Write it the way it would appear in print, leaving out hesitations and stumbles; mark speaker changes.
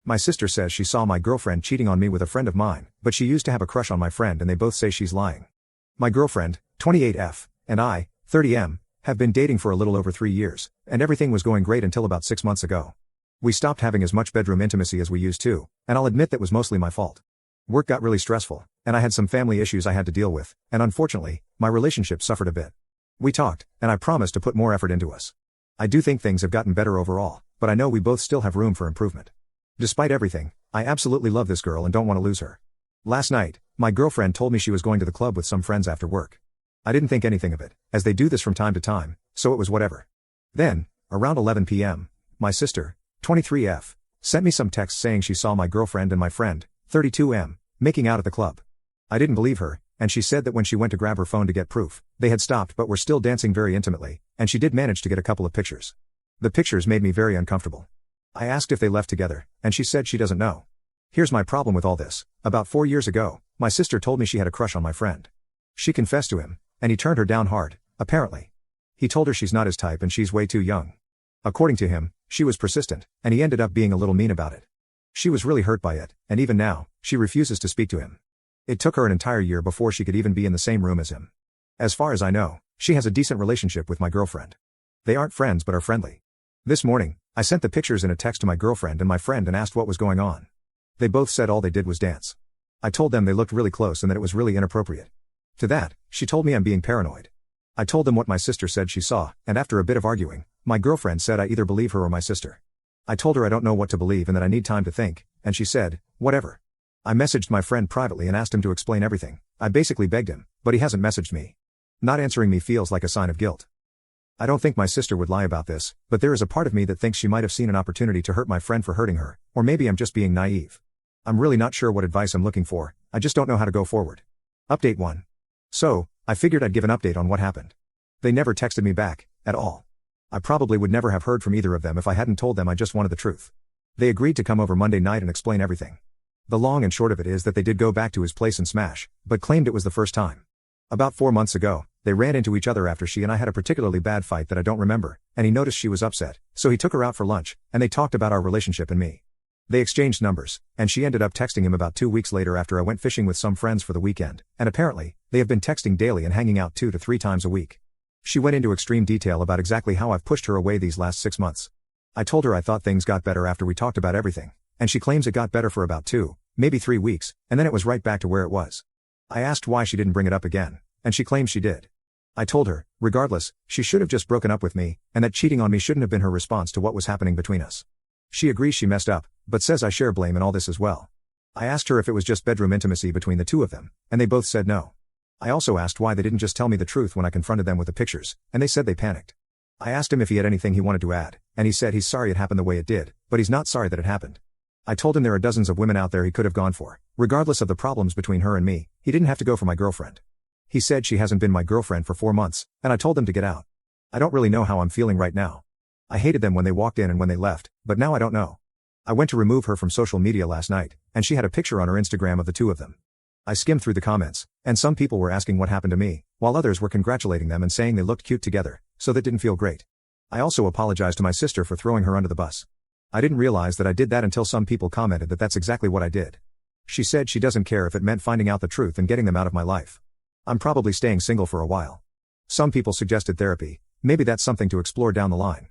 Speaker 1: My sister says she saw my girlfriend cheating on me with a friend of mine, but she used to have a crush on my friend and they both say she's lying. My girlfriend, 28F, and I, 30M, have been dating for a little over 3 years, and everything was going great until about 6 months ago. We stopped having as much bedroom intimacy as we used to, and I'll admit that was mostly my fault. Work got really stressful, and I had some family issues I had to deal with, and unfortunately, my relationship suffered a bit. We talked, and I promised to put more effort into us. I do think things have gotten better overall, but I know we both still have room for improvement. Despite everything, I absolutely love this girl and don't want to lose her. Last night, my girlfriend told me she was going to the club with some friends after work. I didn't think anything of it, as they do this from time to time, so it was whatever. Then, around 11 p.m., my sister, 23F, sent me some texts saying she saw my girlfriend and my friend, 32M, making out at the club. I didn't believe her, and she said that when she went to grab her phone to get proof, they had stopped but were still dancing very intimately, and she did manage to get a couple of pictures. The pictures made me very uncomfortable. I asked if they left together, and she said she doesn't know. Here's my problem with all this. About 4 years ago, my sister told me she had a crush on my friend. She confessed to him, and he turned her down hard, apparently. He told her she's not his type and she's way too young. According to him, she was persistent, and he ended up being a little mean about it. She was really hurt by it, and even now, she refuses to speak to him. It took her an entire year before she could even be in the same room as him. As far as I know, she has a decent relationship with my girlfriend. They aren't friends but are friendly. This morning, I sent the pictures in a text to my girlfriend and my friend and asked what was going on. They both said all they did was dance. I told them they looked really close and that it was really inappropriate. To that, she told me I'm being paranoid. I told them what my sister said she saw, and after a bit of arguing, my girlfriend said I either believe her or my sister. I told her I don't know what to believe and that I need time to think, and she said, whatever. I messaged my friend privately and asked him to explain everything. I basically begged him, but he hasn't messaged me. Not answering me feels like a sign of guilt. I don't think my sister would lie about this, but there is a part of me that thinks she might have seen an opportunity to hurt my friend for hurting her, or maybe I'm just being naive. I'm really not sure what advice I'm looking for, I just don't know how to go forward. Update 1. So, I figured I'd give an update on what happened. They never texted me back, at all. I probably would never have heard from either of them if I hadn't told them I just wanted the truth. They agreed to come over Monday night and explain everything. The long and short of it is that they did go back to his place and smash, but claimed it was the first time. About 4 months ago, they ran into each other after she and I had a particularly bad fight that I don't remember, and he noticed she was upset, so he took her out for lunch, and they talked about our relationship and me. They exchanged numbers, and she ended up texting him about 2 weeks later after I went fishing with some friends for the weekend, and apparently, they have been texting daily and hanging out 2 to 3 times a week. She went into extreme detail about exactly how I've pushed her away these last 6 months. I told her I thought things got better after we talked about everything, and she claims it got better for about 2, maybe 3 weeks, and then it was right back to where it was. I asked why she didn't bring it up again, and she claims she did. I told her, regardless, she should have just broken up with me, and that cheating on me shouldn't have been her response to what was happening between us. She agrees she messed up, but says I share blame in all this as well. I asked her if it was just bedroom intimacy between the two of them, and they both said no. I also asked why they didn't just tell me the truth when I confronted them with the pictures, and they said they panicked. I asked him if he had anything he wanted to add, and he said he's sorry it happened the way it did, but he's not sorry that it happened. I told him there are dozens of women out there he could have gone for, regardless of the problems between her and me, he didn't have to go for my girlfriend. He said she hasn't been my girlfriend for 4 months, and I told them to get out. I don't really know how I'm feeling right now. I hated them when they walked in and when they left, but now I don't know. I went to remove her from social media last night, and she had a picture on her Instagram of the two of them. I skimmed through the comments, and some people were asking what happened to me, while others were congratulating them and saying they looked cute together, so that didn't feel great. I also apologized to my sister for throwing her under the bus. I didn't realize that I did that until some people commented that that's exactly what I did. She said she doesn't care if it meant finding out the truth and getting them out of my life. I'm probably staying single for a while. Some people suggested therapy, maybe that's something to explore down the line.